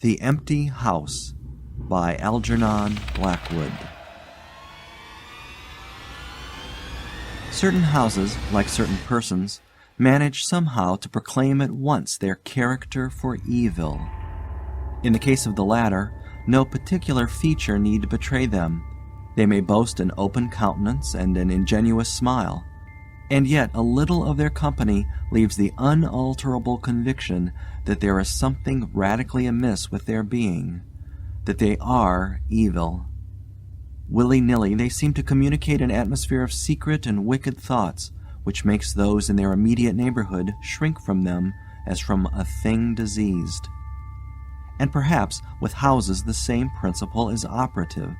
The Empty House by Algernon Blackwood. Certain houses, like certain persons, manage somehow to proclaim at once their character for evil. In the case of the latter, no particular feature need betray them. They may boast an open countenance and an ingenuous smile, and yet a little of their company leaves the unalterable conviction that there is something radically amiss with their being, that they are evil. Willy-nilly, they seem to communicate an atmosphere of secret and wicked thoughts, which makes those in their immediate neighborhood shrink from them as from a thing diseased. And perhaps with houses the same principle is operative,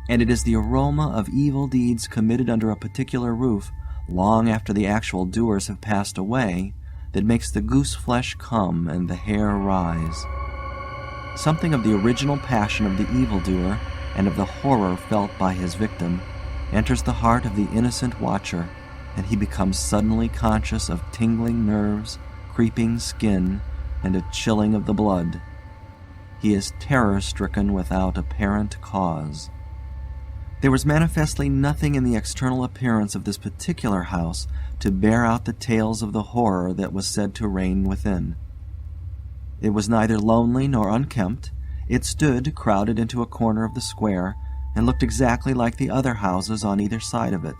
and it is the aroma of evil deeds committed under a particular roof, long after the actual doers have passed away, that makes the goose-flesh come and the hair rise. Something of the original passion of the evildoer and of the horror felt by his victim enters the heart of the innocent watcher, and he becomes suddenly conscious of tingling nerves, creeping skin, and a chilling of the blood. He is terror-stricken without apparent cause. There was manifestly nothing in the external appearance of this particular house to bear out the tales of the horror that was said to reign within. It was neither lonely nor unkempt. It stood crowded into a corner of the square, and looked exactly like the other houses on either side of it.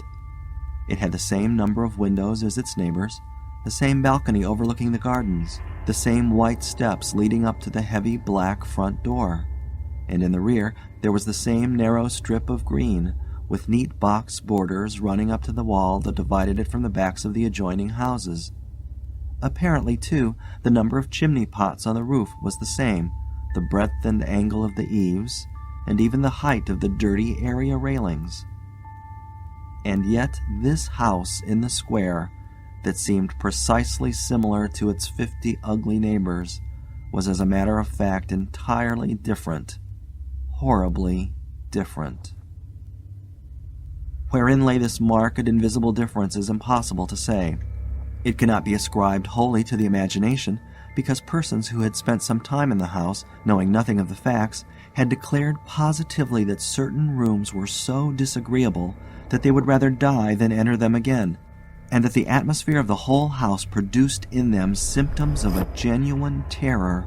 It had the same number of windows as its neighbors, the same balcony overlooking the gardens, the same white steps leading up to the heavy black front door, and in the rear there was the same narrow strip of green, with neat box borders running up to the wall that divided it from the backs of the adjoining houses. Apparently, too, the number of chimney pots on the roof was the same, the breadth and angle of the eaves, and even the height of the dirty area railings. And yet this house in the square, that seemed precisely similar to its 50 ugly neighbors, was as a matter of fact entirely different, horribly different. Wherein lay this marked invisible difference is impossible to say. It cannot be ascribed wholly to the imagination, because persons who had spent some time in the house, knowing nothing of the facts, had declared positively that certain rooms were so disagreeable that they would rather die than enter them again, and that the atmosphere of the whole house produced in them symptoms of a genuine terror,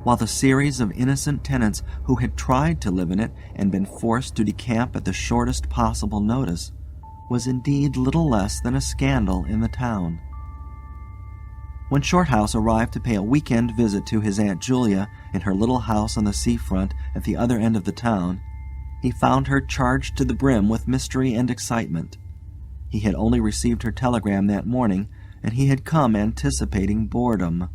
while the series of innocent tenants who had tried to live in it and been forced to decamp at the shortest possible notice was indeed little less than a scandal in the town. When Shorthouse arrived to pay a week-end visit to his Aunt Julia in her little house on the seafront at the other end of the town, he found her charged to the brim with mystery and excitement. He had only received her telegram that morning, and he had come anticipating boredom.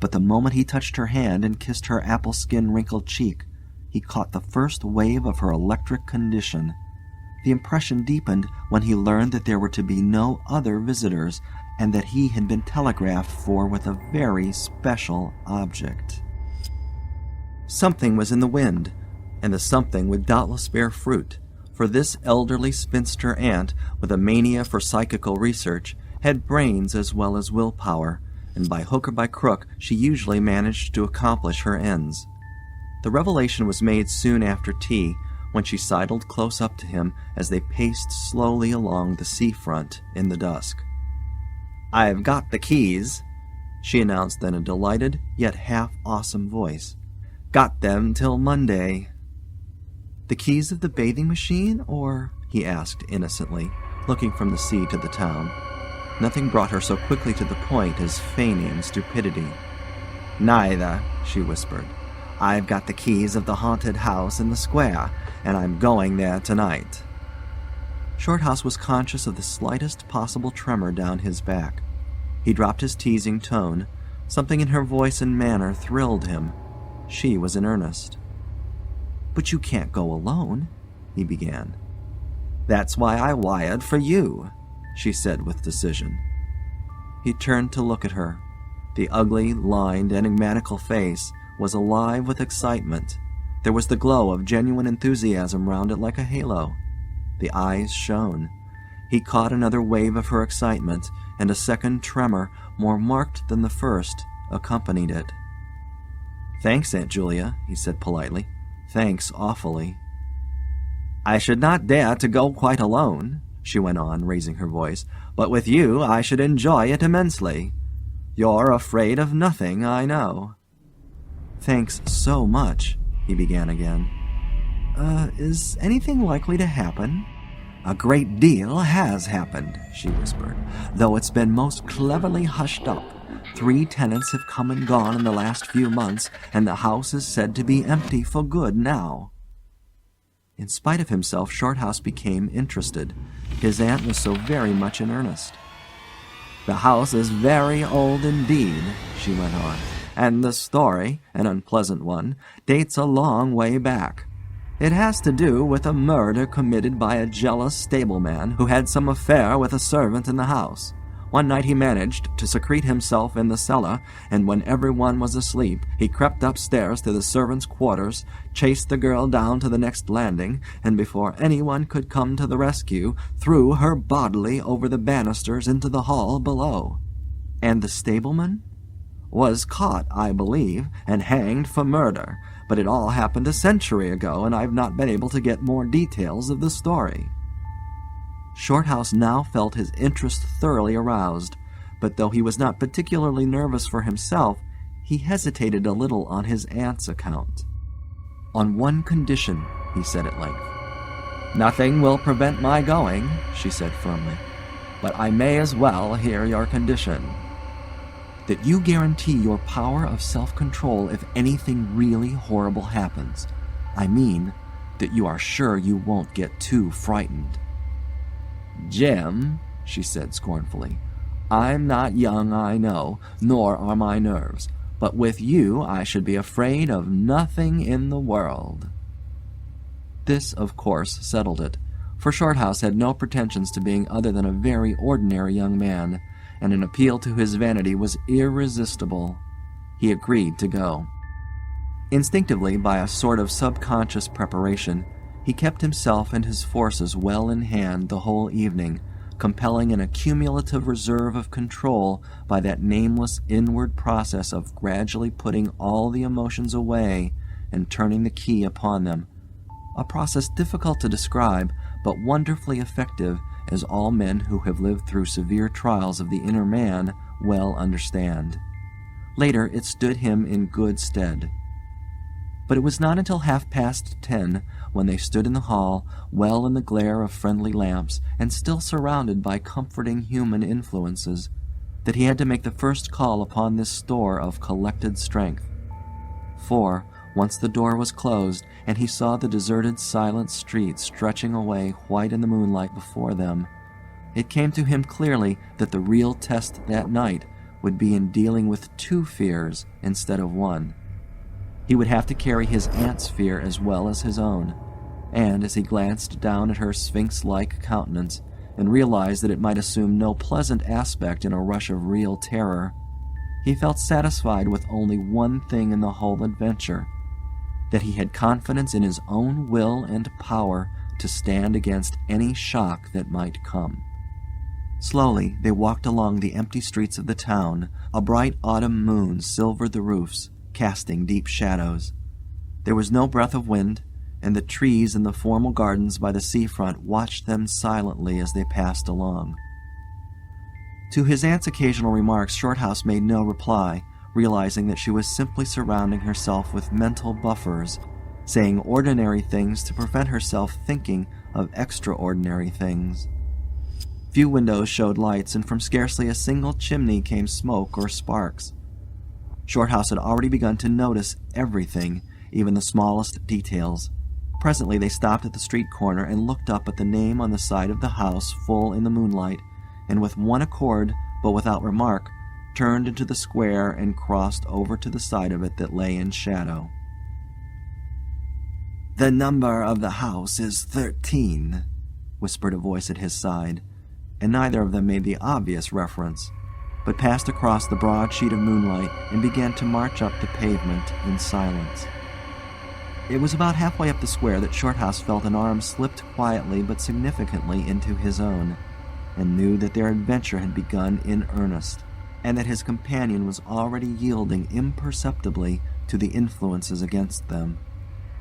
But the moment he touched her hand and kissed her apple-skin-wrinkled cheek, he caught the first wave of her electric condition. The impression deepened when he learned that there were to be no other visitors, and that he had been telegraphed for with a very special object. Something was in the wind, and the something would doubtless bear fruit, for this elderly spinster aunt, with a mania for psychical research, had brains as well as willpower, and by hook or by crook she usually managed to accomplish her ends. The revelation was made soon after tea, when she sidled close up to him as they paced slowly along the seafront in the dusk. "I've got the keys," she announced in a delighted yet half-awesome voice. "Got them till Monday." "The keys of the bathing machine, or?" he asked innocently, looking from the sea to the town. Nothing brought her so quickly to the point as feigning stupidity. "Neither," she whispered. "I've got the keys of the haunted house in the square, and I'm going there tonight." Shorthouse was conscious of the slightest possible tremor down his back. He dropped his teasing tone. Something in her voice and manner thrilled him. She was in earnest. "But you can't go alone," he began. "That's why I wired for you," she said with decision. He turned to look at her. The ugly, lined, enigmatical face was alive with excitement. There was the glow of genuine enthusiasm round it like a halo. The eyes shone. He caught another wave of her excitement, and a second tremor, more marked than the first, accompanied it. "Thanks, Aunt Julia," he said politely. "Thanks awfully." "I should not dare to go quite alone," she went on, raising her voice, "but with you I should enjoy it immensely. You're afraid of nothing, I know." "Thanks so much," he began again. Is anything likely to happen?" "A great deal has happened," she whispered, "though it's been most cleverly hushed up. 3 tenants have come and gone in the last few months, and the house is said to be empty for good now." In spite of himself, Shorthouse became interested. His aunt was so very much in earnest. "The house is very old indeed," she went on, "and the story, an unpleasant one, dates a long way back. It has to do with a murder committed by a jealous stableman who had some affair with a servant in the house. One night he managed to secrete himself in the cellar, and when everyone was asleep, he crept upstairs to the servants' quarters, chased the girl down to the next landing, and before anyone could come to the rescue, threw her bodily over the banisters into the hall below." "And the stableman?" "Was caught, I believe, and hanged for murder, but it all happened a century ago, and I've not been able to get more details of the story." Shorthouse now felt his interest thoroughly aroused, but though he was not particularly nervous for himself, he hesitated a little on his aunt's account. "On one condition," he said at length. "Nothing will prevent my going," she said firmly, "but I may as well hear your condition." "That you guarantee your power of self-control if anything really horrible happens. I mean, that you are sure you won't get too frightened." "Jim," she said scornfully, "I'm not young, I know, nor are my nerves, but with you I should be afraid of nothing in the world." This, of course, settled it, for Shorthouse had no pretensions to being other than a very ordinary young man, and an appeal to his vanity was irresistible. He agreed to go. Instinctively, by a sort of subconscious preparation, he kept himself and his forces well in hand the whole evening, compelling an accumulative reserve of control by that nameless inward process of gradually putting all the emotions away and turning the key upon them, a process difficult to describe, but wonderfully effective, as all men who have lived through severe trials of the inner man well understand. Later it stood him in good stead. But it was not until 10:30, when they stood in the hall, well in the glare of friendly lamps, and still surrounded by comforting human influences, that he had to make the first call upon this store of collected strength. For, once the door was closed, and he saw the deserted, silent street stretching away white in the moonlight before them, it came to him clearly that the real test that night would be in dealing with 2 fears instead of 1. He would have to carry his aunt's fear as well as his own, and as he glanced down at her sphinx-like countenance, and realized that it might assume no pleasant aspect in a rush of real terror, he felt satisfied with only one thing in the whole adventure, that he had confidence in his own will and power to stand against any shock that might come. Slowly they walked along the empty streets of the town. A bright autumn moon silvered the roofs, casting deep shadows. There was no breath of wind, and the trees in the formal gardens by the seafront watched them silently as they passed along. To his aunt's occasional remarks, Shorthouse made no reply, realizing that she was simply surrounding herself with mental buffers, saying ordinary things to prevent herself thinking of extraordinary things. Few windows showed lights, and from scarcely a single chimney came smoke or sparks. Shorthouse had already begun to notice everything, even the smallest details. Presently they stopped at the street corner and looked up at the name on the side of the house full in the moonlight, and with one accord, but without remark, turned into the square and crossed over to the side of it that lay in shadow. "The number of the house is 13, whispered a voice at his side, and neither of them made the obvious reference, but passed across the broad sheet of moonlight and began to march up the pavement in silence. It was about halfway up the square that Shorthouse felt an arm slipped quietly but significantly into his own, and knew that their adventure had begun in earnest, and that his companion was already yielding imperceptibly to the influences against them.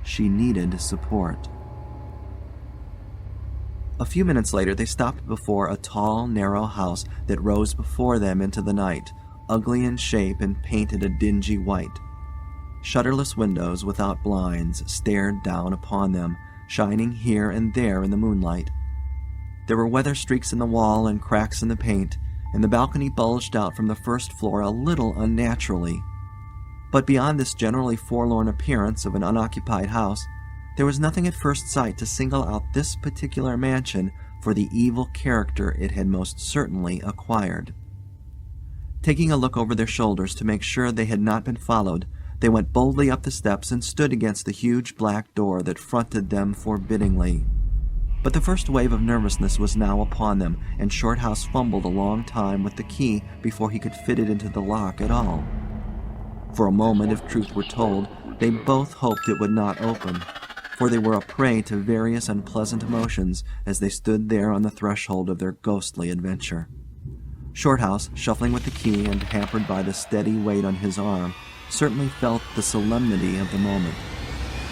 She needed support. A few minutes later, they stopped before a tall, narrow house that rose before them into the night, ugly in shape and painted a dingy white. Shutterless windows without blinds stared down upon them, shining here and there in the moonlight. There were weather streaks in the wall and cracks in the paint, and the balcony bulged out from the first floor a little unnaturally. But beyond this generally forlorn appearance of an unoccupied house, there was nothing at first sight to single out this particular mansion for the evil character it had most certainly acquired. Taking a look over their shoulders to make sure they had not been followed, they went boldly up the steps and stood against the huge black door that fronted them forbiddingly. But the first wave of nervousness was now upon them, and Shorthouse fumbled a long time with the key before he could fit it into the lock at all. For a moment, if truth were told, they both hoped it would not open, for they were a prey to various unpleasant emotions as they stood there on the threshold of their ghostly adventure. Shorthouse, shuffling with the key and hampered by the steady weight on his arm, certainly felt the solemnity of the moment.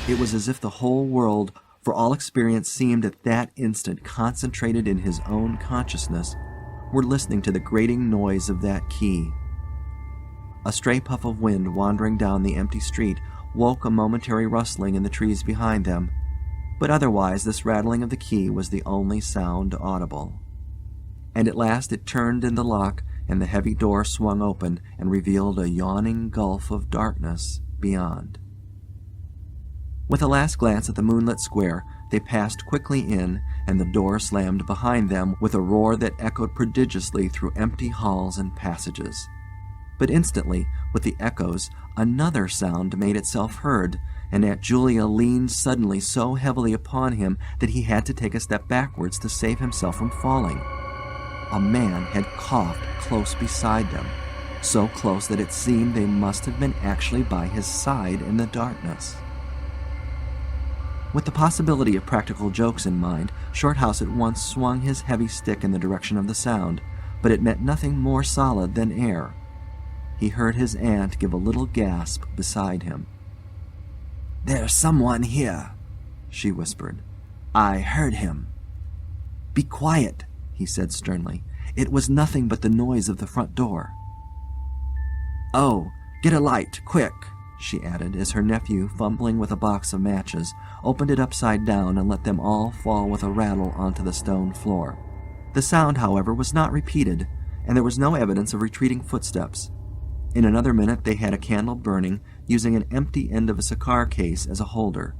It was as if the whole world, for all experience, seemed at that instant concentrated in his own consciousness, were listening to the grating noise of that key. A stray puff of wind wandering down the empty street woke a momentary rustling in the trees behind them, but otherwise this rattling of the key was the only sound audible. And at last it turned in the lock, and the heavy door swung open and revealed a yawning gulf of darkness beyond. With a last glance at the moonlit square, they passed quickly in, and the door slammed behind them with a roar that echoed prodigiously through empty halls and passages. But instantly, with the echoes, another sound made itself heard, and Aunt Julia leaned suddenly so heavily upon him that he had to take a step backwards to save himself from falling. A man had coughed close beside them, so close that it seemed they must have been actually by his side in the darkness. With the possibility of practical jokes in mind, Shorthouse at once swung his heavy stick in the direction of the sound, but it met nothing more solid than air. He heard his aunt give a little gasp beside him. "There's someone here," she whispered. "I heard him." "Be quiet," he said sternly. "It was nothing but the noise of the front door." "Oh, get a light, quick," she added, as her nephew, fumbling with a box of matches, opened it upside down and let them all fall with a rattle onto the stone floor. The sound, however, was not repeated, and there was no evidence of retreating footsteps. In another minute they had a candle burning, using an empty end of a cigar case as a holder,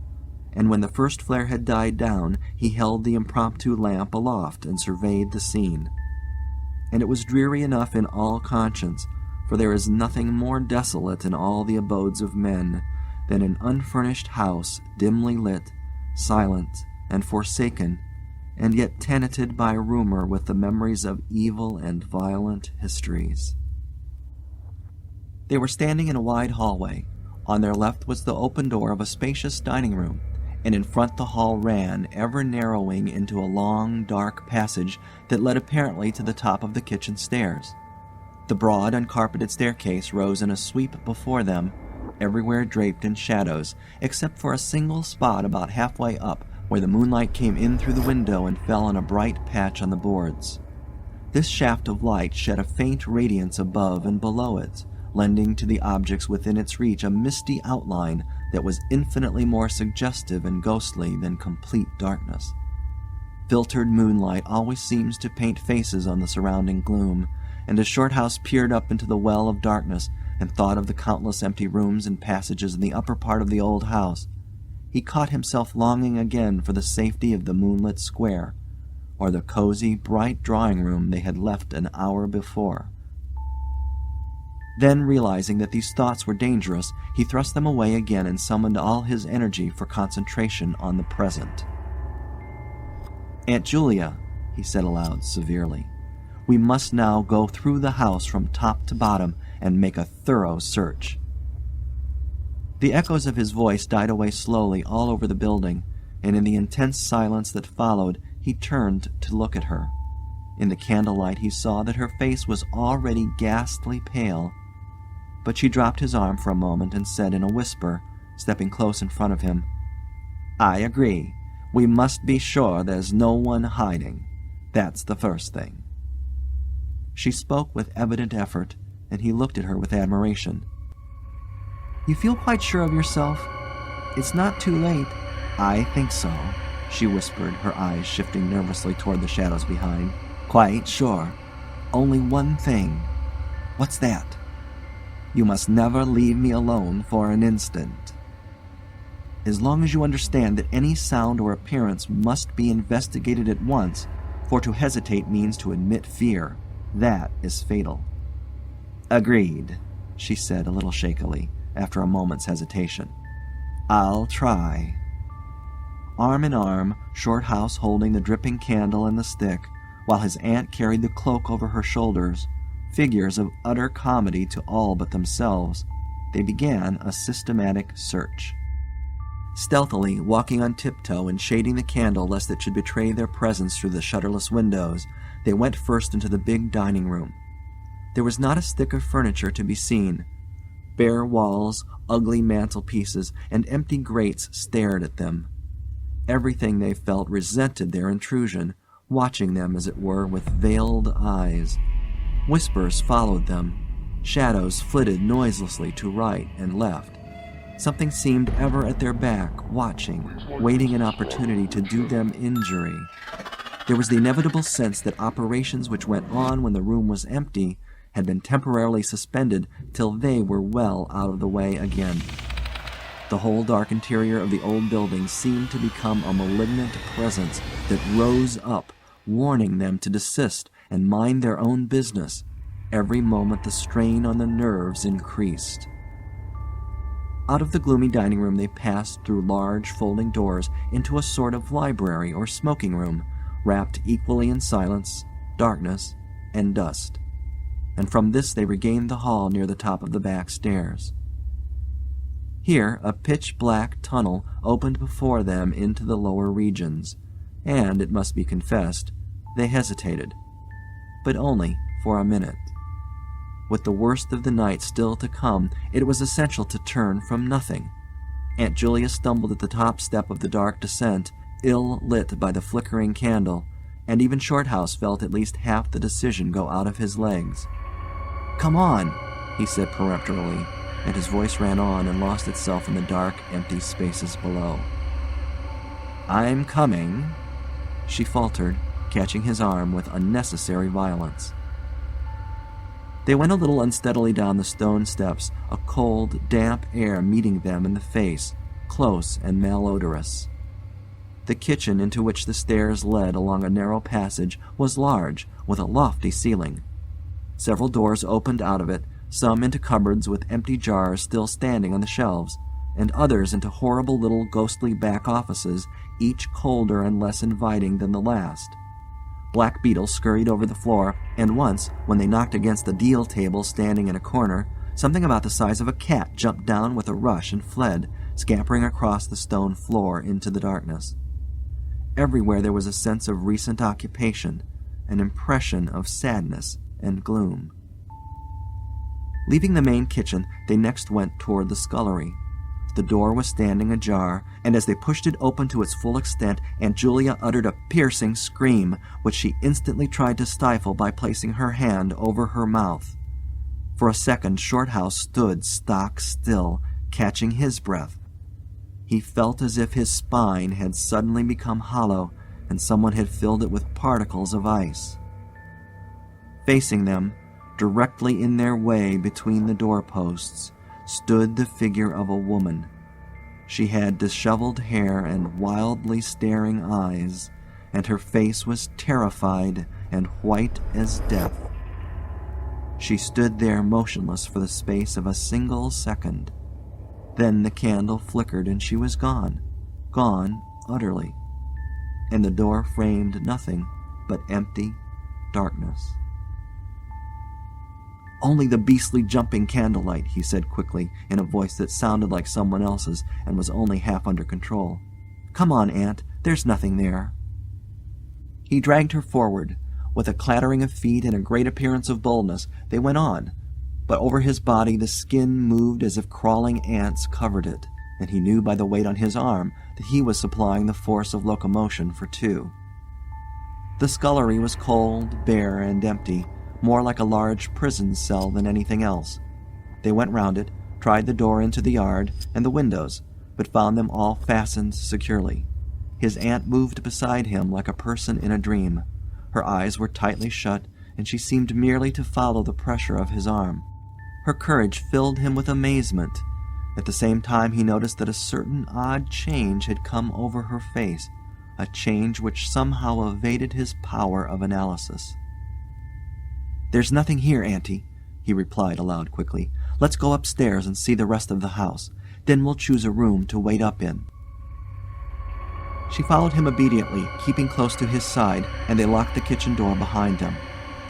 and when the first flare had died down, he held the impromptu lamp aloft and surveyed the scene. And it was dreary enough in all conscience, for there is nothing more desolate in all the abodes of men than an unfurnished house dimly lit, silent, and forsaken, and yet tenanted by rumor with the memories of evil and violent histories. They were standing in a wide hallway. On their left was the open door of a spacious dining room, and in front the hall ran, ever narrowing into a long, dark passage that led apparently to the top of the kitchen stairs. The broad, uncarpeted staircase rose in a sweep before them, everywhere draped in shadows, except for a single spot about halfway up where the moonlight came in through the window and fell on a bright patch on the boards. This shaft of light shed a faint radiance above and below it, lending to the objects within its reach a misty outline that was infinitely more suggestive and ghostly than complete darkness. Filtered moonlight always seems to paint faces on the surrounding gloom, and as Shorthouse peered up into the well of darkness and thought of the countless empty rooms and passages in the upper part of the old house, he caught himself longing again for the safety of the moonlit square, or the cozy, bright drawing-room they had left an hour before. Then, realizing that these thoughts were dangerous, he thrust them away again and summoned all his energy for concentration on the present. "Aunt Julia," he said aloud severely, "we must now go through the house from top to bottom and make a thorough search." The echoes of his voice died away slowly all over the building, and in the intense silence that followed he turned to look at her. In the candlelight he saw that her face was already ghastly pale, but she dropped his arm for a moment and said in a whisper, stepping close in front of him, "I agree. We must be sure there's no one hiding. That's the first thing." She spoke with evident effort, and he looked at her with admiration. "You feel quite sure of yourself? It's not too late." "I think so," she whispered, her eyes shifting nervously toward the shadows behind. "Quite sure. Only one thing." "What's that?" "You must never leave me alone for an instant." "As long as you understand that any sound or appearance must be investigated at once, for to hesitate means to admit fear. That is fatal." "Agreed," she said a little shakily, after a moment's hesitation. "I'll try." Arm in arm, Shorthouse holding the dripping candle and the stick, while his aunt carried the cloak over her shoulders, figures of utter comedy to all but themselves, they began a systematic search. Stealthily, walking on tiptoe and shading the candle lest it should betray their presence through the shutterless windows, they went first into the big dining room. There was not a stick of furniture to be seen. Bare walls, ugly mantelpieces, and empty grates stared at them. Everything they felt resented their intrusion, watching them, as it were, with veiled eyes. Whispers followed them. Shadows flitted noiselessly to right and left. Something seemed ever at their back, watching, waiting an opportunity to do them injury. There was the inevitable sense that operations which went on when the room was empty had been temporarily suspended till they were well out of the way again. The whole dark interior of the old building seemed to become a malignant presence that rose up, warning them to desist and mind their own business. Every moment the strain on the nerves increased. Out of the gloomy dining room they passed through large folding doors into a sort of library or smoking room, wrapped equally in silence, darkness, and dust. And from this they regained the hall near the top of the back stairs. Here a pitch-black tunnel opened before them into the lower regions, and, it must be confessed, they hesitated, but only for a minute. With the worst of the night still to come, it was essential to turn from nothing. Aunt Julia stumbled at the top step of the dark descent, ill-lit by the flickering candle, and even Shorthouse felt at least half the decision go out of his legs. "Come on," he said peremptorily, and his voice ran on and lost itself in the dark, empty spaces below. "I'm coming," she faltered, catching his arm with unnecessary violence. They went a little unsteadily down the stone steps, a cold, damp air meeting them in the face, close and malodorous. The kitchen into which the stairs led along a narrow passage was large, with a lofty ceiling. Several doors opened out of it, some into cupboards with empty jars still standing on the shelves, and others into horrible little ghostly back offices, each colder and less inviting than the last. Black beetles scurried over the floor, and once, when they knocked against the deal table standing in a corner, something about the size of a cat jumped down with a rush and fled, scampering across the stone floor into the darkness. Everywhere there was a sense of recent occupation, an impression of sadness and gloom. Leaving the main kitchen, they next went toward the scullery. The door was standing ajar, and as they pushed it open to its full extent, Aunt Julia uttered a piercing scream, which she instantly tried to stifle by placing her hand over her mouth. For a second Shorthouse stood stock still, catching his breath. He felt as if his spine had suddenly become hollow, and someone had filled it with particles of ice. Facing them, directly in their way between the doorposts, stood the figure of a woman. She had disheveled hair and wildly staring eyes, and her face was terrified and white as death. She stood there motionless for the space of a single second. Then the candle flickered and she was gone utterly, and the door framed nothing but empty darkness. "Only the beastly jumping candlelight," he said quickly, in a voice that sounded like someone else's and was only half under control. "Come on, Aunt, there's nothing there." He dragged her forward. With a clattering of feet and a great appearance of boldness, they went on, but over his body the skin moved as if crawling ants covered it, and he knew by the weight on his arm that he was supplying the force of locomotion for two. The scullery was cold, bare, and empty, more like a large prison cell than anything else. They went round it, tried the door into the yard and the windows, but found them all fastened securely. His aunt moved beside him like a person in a dream. Her eyes were tightly shut, and she seemed merely to follow the pressure of his arm. Her courage filled him with amazement. At the same time he noticed that a certain odd change had come over her face, a change which somehow evaded his power of analysis. "There's nothing here, Auntie," he replied aloud quickly. "Let's go upstairs and see the rest of the house. Then we'll choose a room to wait up in." She followed him obediently, keeping close to his side, and they locked the kitchen door behind them.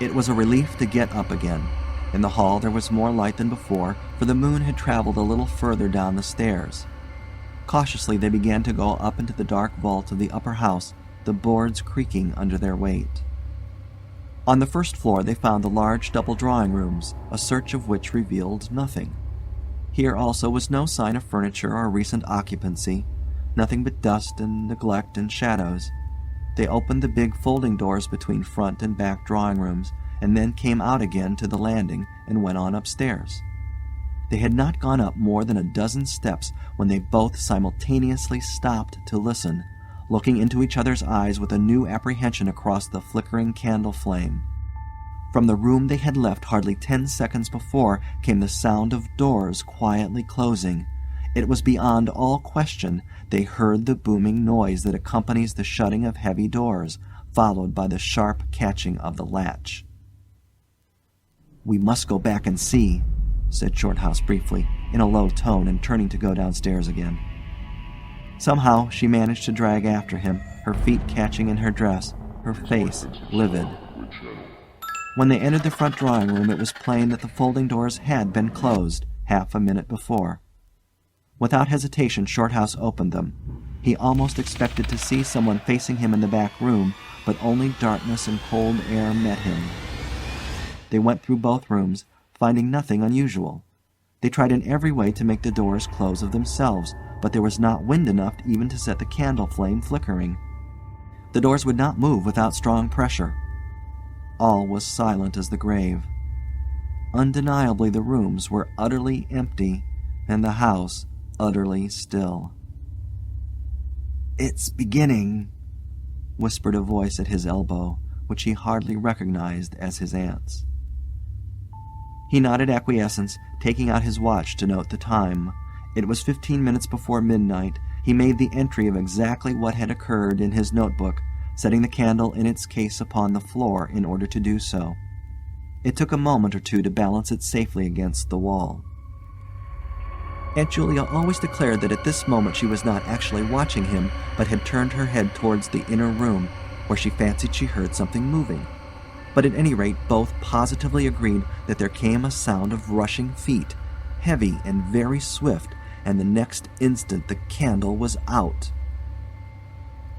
It was a relief to get up again. In the hall there was more light than before, for the moon had traveled a little further down the stairs. Cautiously they began to go up into the dark vault of the upper house, the boards creaking under their weight. On the first floor they found the large double drawing rooms, a search of which revealed nothing. Here also was no sign of furniture or recent occupancy, nothing but dust and neglect and shadows. They opened the big folding doors between front and back drawing rooms, and then came out again to the landing and went on upstairs. They had not gone up more than a dozen steps when they both simultaneously stopped to listen, looking into each other's eyes with a new apprehension across the flickering candle flame. From the room they had left hardly 10 seconds before came the sound of doors quietly closing. It was beyond all question. They heard the booming noise that accompanies the shutting of heavy doors, followed by the sharp catching of the latch. "We must go back and see," said Shorthouse briefly, in a low tone, and turning to go downstairs again. Somehow she managed to drag after him, her feet catching in her dress, her face livid. When they entered the front drawing room it was plain that the folding doors had been closed half a minute before. Without hesitation Shorthouse opened them. He almost expected to see someone facing him in the back room, but only darkness and cold air met him. They went through both rooms, finding nothing unusual. They tried in every way to make the doors close of themselves, but there was not wind enough even to set the candle flame flickering. The doors would not move without strong pressure. All was silent as the grave. Undeniably the rooms were utterly empty, and the house utterly still. "It's beginning," whispered a voice at his elbow, which he hardly recognized as his aunt's. He nodded acquiescence, taking out his watch to note the time. It was 15 minutes before midnight. He made the entry of exactly what had occurred in his notebook, setting the candle in its case upon the floor in order to do so. It took a moment or two to balance it safely against the wall. Aunt Julia always declared that at this moment she was not actually watching him, but had turned her head towards the inner room, where she fancied she heard something moving. But at any rate both positively agreed that there came a sound of rushing feet, heavy and very swift, and the next instant the candle was out.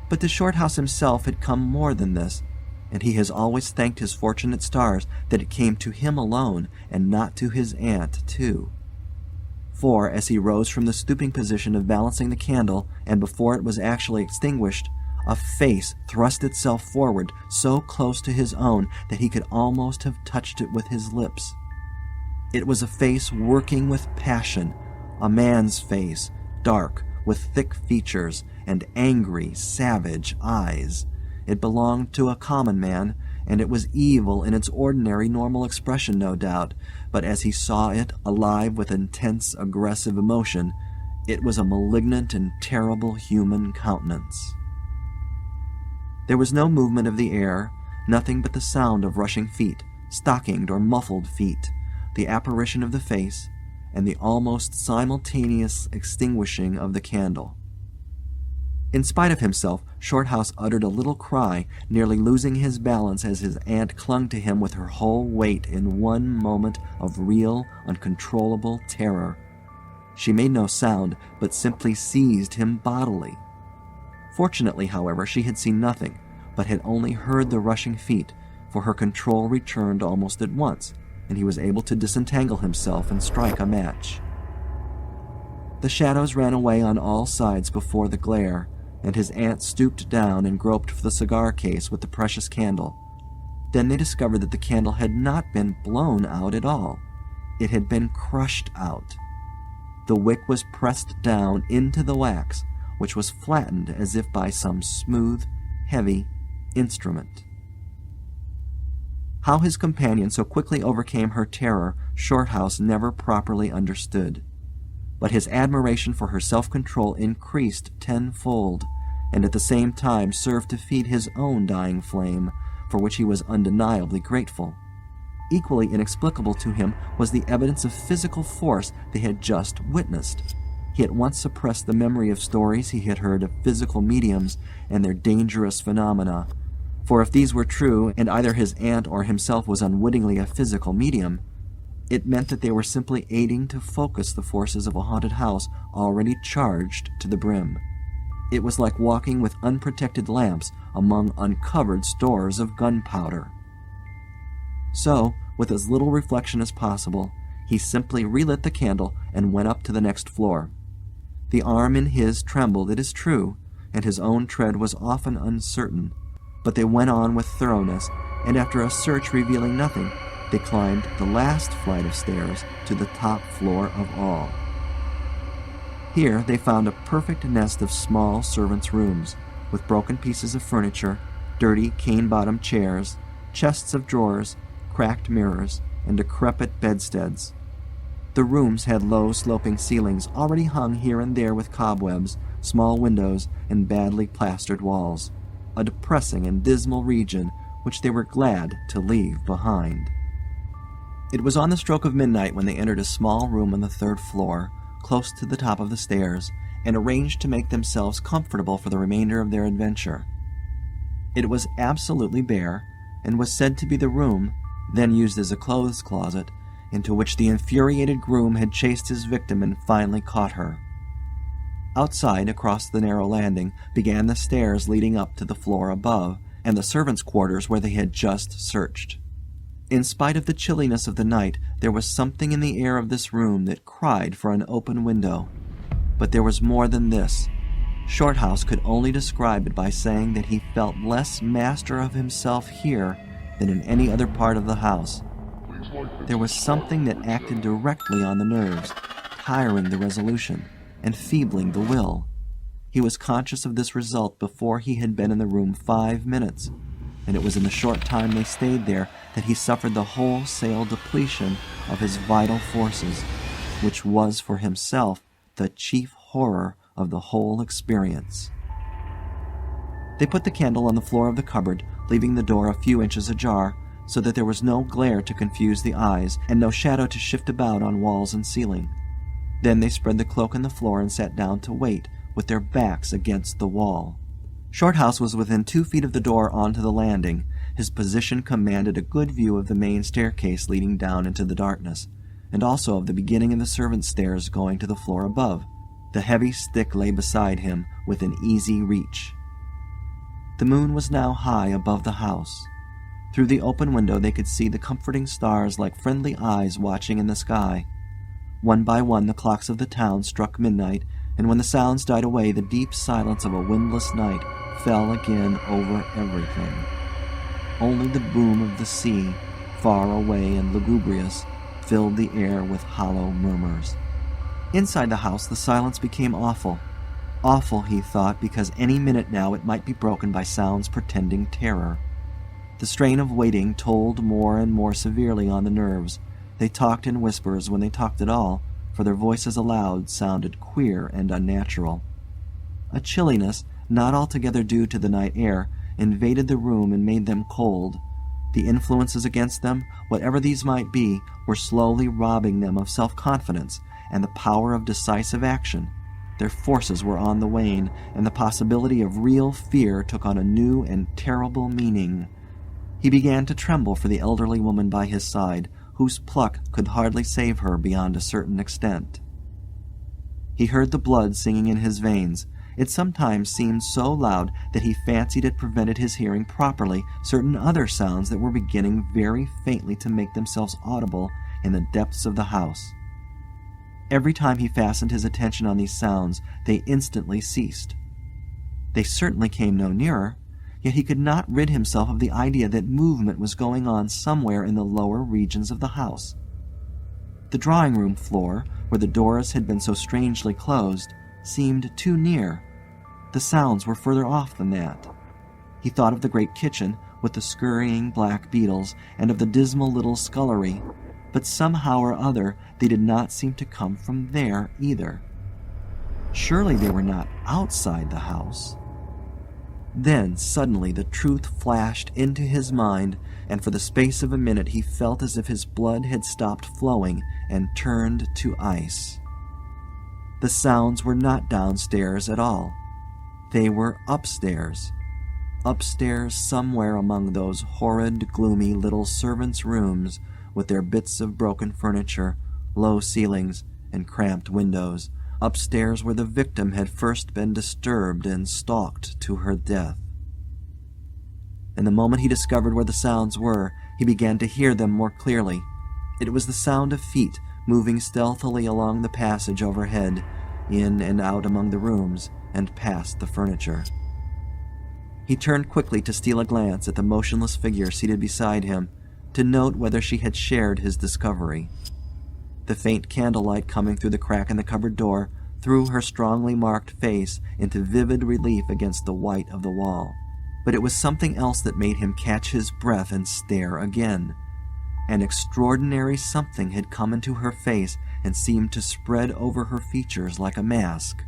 But to Shorthouse himself had come more than this, and he has always thanked his fortunate stars that it came to him alone and not to his aunt too. For, as he rose from the stooping position of balancing the candle, and before it was actually extinguished, a face thrust itself forward so close to his own that he could almost have touched it with his lips. It was a face working with passion, a man's face, dark, with thick features and angry, savage eyes. It belonged to a common man, and it was evil in its ordinary, normal expression, no doubt, but as he saw it, alive with intense, aggressive emotion, it was a malignant and terrible human countenance. There was no movement of the air, nothing but the sound of rushing feet, stockinged or muffled feet, the apparition of the face, and the almost simultaneous extinguishing of the candle. In spite of himself, Shorthouse uttered a little cry, nearly losing his balance as his aunt clung to him with her whole weight in one moment of real, uncontrollable terror. She made no sound, but simply seized him bodily. Fortunately, however, she had seen nothing, but had only heard the rushing feet, for her control returned almost at once, and he was able to disentangle himself and strike a match. The shadows ran away on all sides before the glare, and his aunt stooped down and groped for the cigar case with the precious candle. Then they discovered that the candle had not been blown out at all. It had been crushed out. The wick was pressed down into the wax, which was flattened as if by some smooth, heavy instrument. How his companion so quickly overcame her terror, Shorthouse never properly understood. But his admiration for her self-control increased tenfold, and at the same time served to feed his own dying flame, for which he was undeniably grateful. Equally inexplicable to him was the evidence of physical force they had just witnessed. He at once suppressed the memory of stories he had heard of physical mediums and their dangerous phenomena, for if these were true, and either his aunt or himself was unwittingly a physical medium, it meant that they were simply aiding to focus the forces of a haunted house already charged to the brim. It was like walking with unprotected lamps among uncovered stores of gunpowder. So, with as little reflection as possible, he simply relit the candle and went up to the next floor. The arm in his trembled, it is true, and his own tread was often uncertain, but they went on with thoroughness, and after a search revealing nothing, they climbed the last flight of stairs to the top floor of all. Here they found a perfect nest of small servants' rooms, with broken pieces of furniture, dirty cane-bottomed chairs, chests of drawers, cracked mirrors, and decrepit bedsteads. The rooms had low sloping ceilings already hung here and there with cobwebs, small windows, and badly plastered walls, a depressing and dismal region which they were glad to leave behind. It was on the stroke of midnight when they entered a small room on the third floor, close to the top of the stairs, and arranged to make themselves comfortable for the remainder of their adventure. It was absolutely bare, and was said to be the room, then used as a clothes closet, into which the infuriated groom had chased his victim and finally caught her. Outside, across the narrow landing, began the stairs leading up to the floor above, and the servants' quarters where they had just searched. In spite of the chilliness of the night, there was something in the air of this room that cried for an open window. But there was more than this. Shorthouse could only describe it by saying that he felt less master of himself here than in any other part of the house. There was something that acted directly on the nerves, tiring the resolution, and feebling the will. He was conscious of this result before he had been in the room 5 minutes, and it was in the short time they stayed there that he suffered the wholesale depletion of his vital forces, which was for himself the chief horror of the whole experience. They put the candle on the floor of the cupboard, leaving the door a few inches ajar, so that there was no glare to confuse the eyes, and no shadow to shift about on walls and ceiling. Then they spread the cloak on the floor and sat down to wait, with their backs against the wall. Shorthouse was within 2 feet of the door onto the landing. His position commanded a good view of the main staircase leading down into the darkness, and also of the beginning of the servants' stairs going to the floor above. The heavy stick lay beside him within easy reach. The moon was now high above the house. Through the open window they could see the comforting stars like friendly eyes watching in the sky. One by one the clocks of the town struck midnight, and when the sounds died away the deep silence of a windless night fell again over everything. Only the boom of the sea, far away and lugubrious, filled the air with hollow murmurs. Inside the house the silence became awful. Awful, he thought, because any minute now it might be broken by sounds portending terror. The strain of waiting told more and more severely on the nerves. They talked in whispers when they talked at all, for their voices aloud sounded queer and unnatural. A chilliness, not altogether due to the night air, invaded the room and made them cold. The influences against them, whatever these might be, were slowly robbing them of self-confidence and the power of decisive action. Their forces were on the wane, and the possibility of real fear took on a new and terrible meaning. He began to tremble for the elderly woman by his side, whose pluck could hardly save her beyond a certain extent. He heard the blood singing in his veins, It sometimes seemed so loud that he fancied it prevented his hearing properly certain other sounds that were beginning very faintly to make themselves audible in the depths of the house. Every time he fastened his attention on these sounds, they instantly ceased. They certainly came no nearer, yet he could not rid himself of the idea that movement was going on somewhere in the lower regions of the house. The drawing-room floor, where the doors had been so strangely closed, seemed too near. The sounds were further off than that. He thought of the great kitchen, with the scurrying black beetles, and of the dismal little scullery, but somehow or other they did not seem to come from there either. Surely they were not outside the house. Then suddenly the truth flashed into his mind, and for the space of a minute he felt as if his blood had stopped flowing and turned to ice. The sounds were not downstairs at all. They were upstairs. Upstairs somewhere among those horrid, gloomy little servants' rooms with their bits of broken furniture, low ceilings, and cramped windows, upstairs where the victim had first been disturbed and stalked to her death. And the moment he discovered where the sounds were, he began to hear them more clearly. It was the sound of feet moving stealthily along the passage overhead, in and out among the rooms, and past the furniture. He turned quickly to steal a glance at the motionless figure seated beside him, to note whether she had shared his discovery. The faint candlelight coming through the crack in the cupboard door threw her strongly marked face into vivid relief against the white of the wall. But it was something else that made him catch his breath and stare again. An extraordinary something had come into her face and seemed to spread over her features like a mask.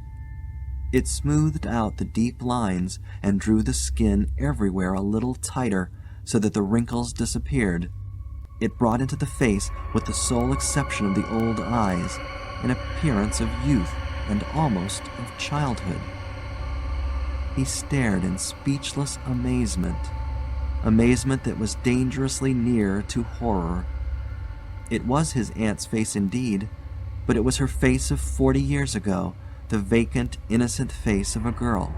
It smoothed out the deep lines and drew the skin everywhere a little tighter so that the wrinkles disappeared. It brought into the face, with the sole exception of the old eyes, an appearance of youth and almost of childhood. He stared in speechless amazement that was dangerously near to horror. It was his aunt's face indeed, but it was her face of 40 years ago, the vacant, innocent face of a girl.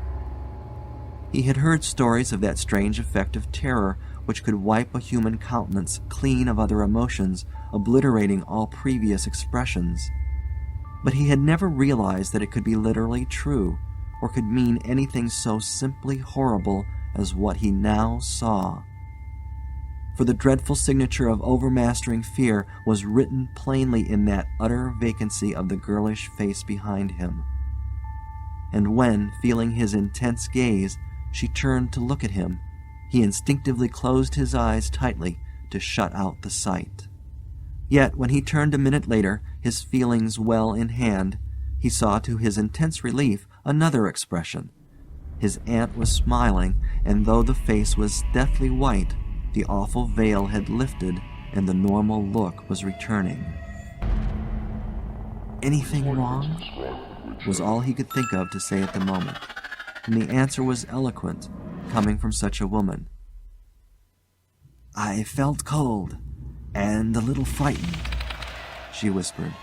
He had heard stories of that strange effect of terror which could wipe a human countenance clean of other emotions, obliterating all previous expressions. But he had never realized that it could be literally true, or could mean anything so simply horrible as what he now saw. For the dreadful signature of overmastering fear was written plainly in that utter vacancy of the girlish face behind him. And when, feeling his intense gaze, she turned to look at him, he instinctively closed his eyes tightly to shut out the sight. Yet when he turned a minute later, his feelings well in hand, he saw to his intense relief another expression. His aunt was smiling, and though the face was deathly white, the awful veil had lifted and the normal look was returning. "Anything wrong?" was all he could think of to say at the moment, and the answer was eloquent, coming from such a woman. "I felt cold and a little frightened," she whispered.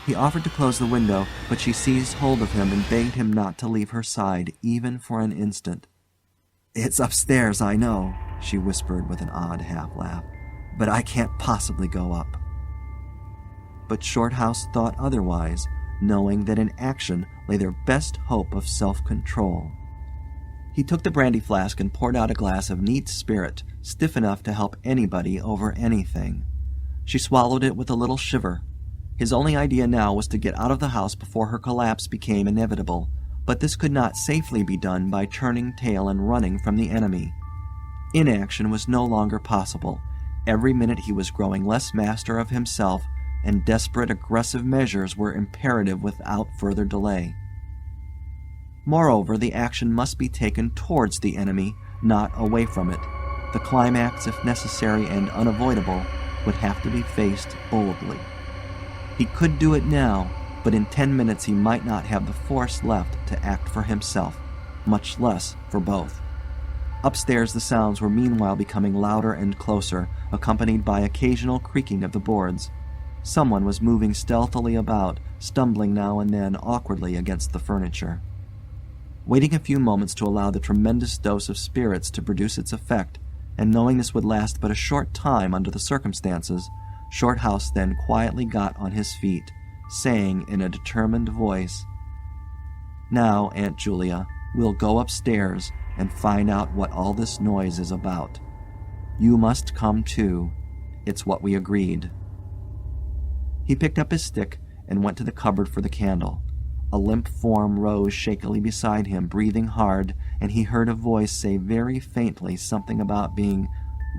He offered to close the window, but she seized hold of him and begged him not to leave her side, even for an instant. "It's upstairs, I know," she whispered with an odd half-laugh, "but I can't possibly go up." But Shorthouse thought otherwise, knowing that in action lay their best hope of self-control. He took the brandy flask and poured out a glass of neat spirit, stiff enough to help anybody over anything. She swallowed it with a little shiver. His only idea now was to get out of the house before her collapse became inevitable, but this could not safely be done by turning tail and running from the enemy. Inaction was no longer possible. Every minute he was growing less master of himself, and desperate aggressive measures were imperative without further delay. Moreover, the action must be taken towards the enemy, not away from it. The climax, if necessary and unavoidable, would have to be faced boldly. He could do it now, but in 10 minutes he might not have the force left to act for himself, much less for both. Upstairs the sounds were meanwhile becoming louder and closer, accompanied by occasional creaking of the boards. Someone was moving stealthily about, stumbling now and then awkwardly against the furniture. Waiting a few moments to allow the tremendous dose of spirits to produce its effect, and knowing this would last but a short time under the circumstances, Shorthouse then quietly got on his feet, saying in a determined voice, "Now, Aunt Julia, we'll go upstairs and find out what all this noise is about. You must come too. It's what we agreed." He picked up his stick and went to the cupboard for the candle. A limp form rose shakily beside him, breathing hard, and he heard a voice say very faintly something about being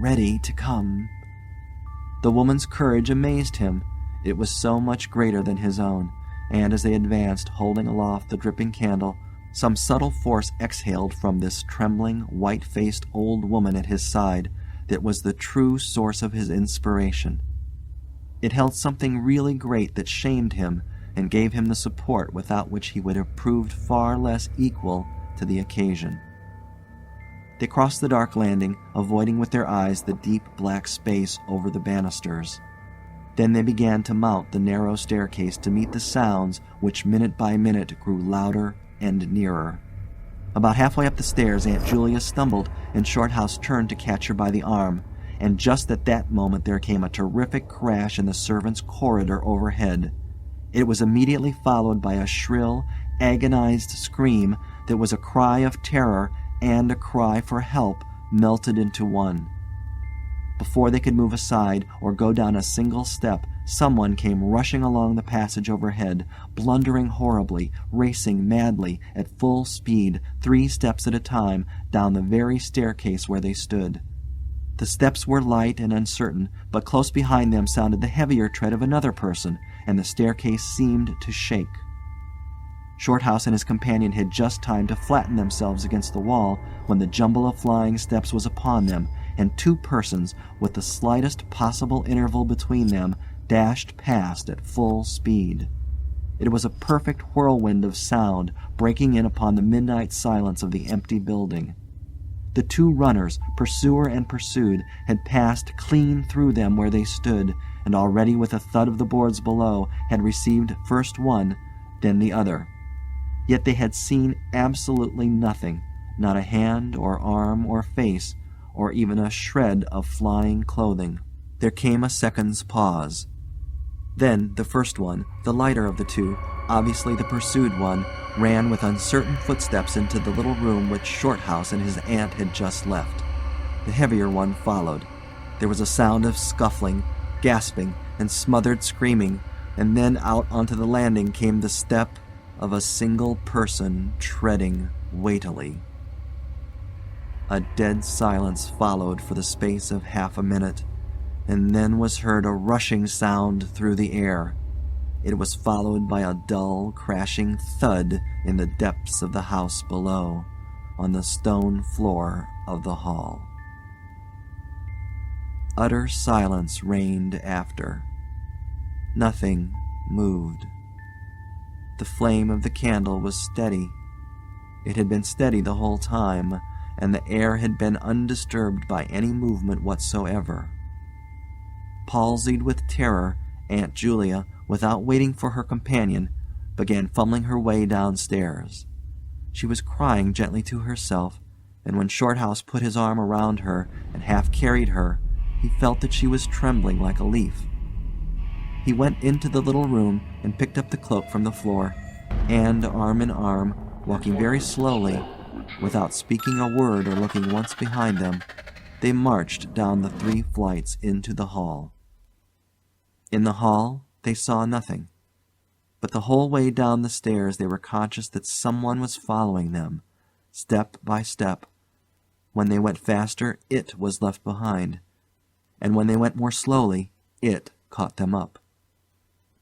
ready to come. The woman's courage amazed him. It was so much greater than his own, and as they advanced, holding aloft the dripping candle, some subtle force exhaled from this trembling, white-faced old woman at his side that was the true source of his inspiration. It held something really great that shamed him and gave him the support without which he would have proved far less equal to the occasion. They crossed the dark landing, avoiding with their eyes the deep black space over the banisters. Then they began to mount the narrow staircase to meet the sounds which minute by minute grew louder and nearer. About halfway up the stairs, Aunt Julia stumbled, and Shorthouse turned to catch her by the arm, and just at that moment there came a terrific crash in the servants' corridor overhead. It was immediately followed by a shrill, agonized scream that was a cry of terror and a cry for help melted into one. Before they could move aside or go down a single step, someone came rushing along the passage overhead, blundering horribly, racing madly at full speed, 3 steps at a time, down the very staircase where they stood. The steps were light and uncertain, but close behind them sounded the heavier tread of another person, and the staircase seemed to shake. Shorthouse and his companion had just time to flatten themselves against the wall when the jumble of flying steps was upon them, and 2 persons, with the slightest possible interval between them, dashed past at full speed. It was a perfect whirlwind of sound breaking in upon the midnight silence of the empty building. The 2 runners, pursuer and pursued, had passed clean through them where they stood, and already with a thud of the boards below had received first one, then the other. Yet they had seen absolutely nothing, not a hand or arm or face, or even a shred of flying clothing. There came a second's pause. Then the first one, the lighter of the 2, obviously the pursued one, ran with uncertain footsteps into the little room which Shorthouse and his aunt had just left. The heavier one followed. There was a sound of scuffling, gasping, and smothered screaming, and then out onto the landing came the step of a single person treading weightily. A dead silence followed for the space of half a minute, and then was heard a rushing sound through the air. It was followed by a dull, crashing thud in the depths of the house below, on the stone floor of the hall. Utter silence reigned after. Nothing moved. The flame of the candle was steady. It had been steady the whole time, and the air had been undisturbed by any movement whatsoever. Palsied with terror, Aunt Julia, without waiting for her companion, began fumbling her way downstairs. She was crying gently to herself, and when Shorthouse put his arm around her and half carried her, he felt that she was trembling like a leaf. He went into the little room and picked up the cloak from the floor, and, arm in arm, walking very slowly, without speaking a word or looking once behind them, they marched down the 3 flights into the hall. In the hall they saw nothing, but the whole way down the stairs they were conscious that someone was following them, step by step. When they went faster, it was left behind, and when they went more slowly, it caught them up.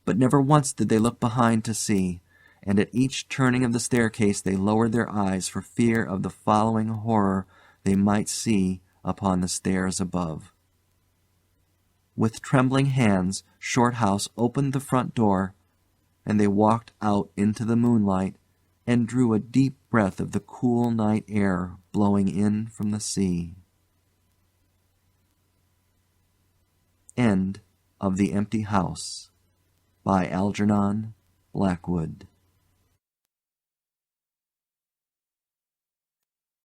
But never once did they look behind to see, and at each turning of the staircase they lowered their eyes for fear of the following horror they might see upon the stairs above. With trembling hands, Shorthouse opened the front door, and they walked out into the moonlight and drew a deep breath of the cool night air blowing in from the sea. End of The Empty House by Algernon Blackwood.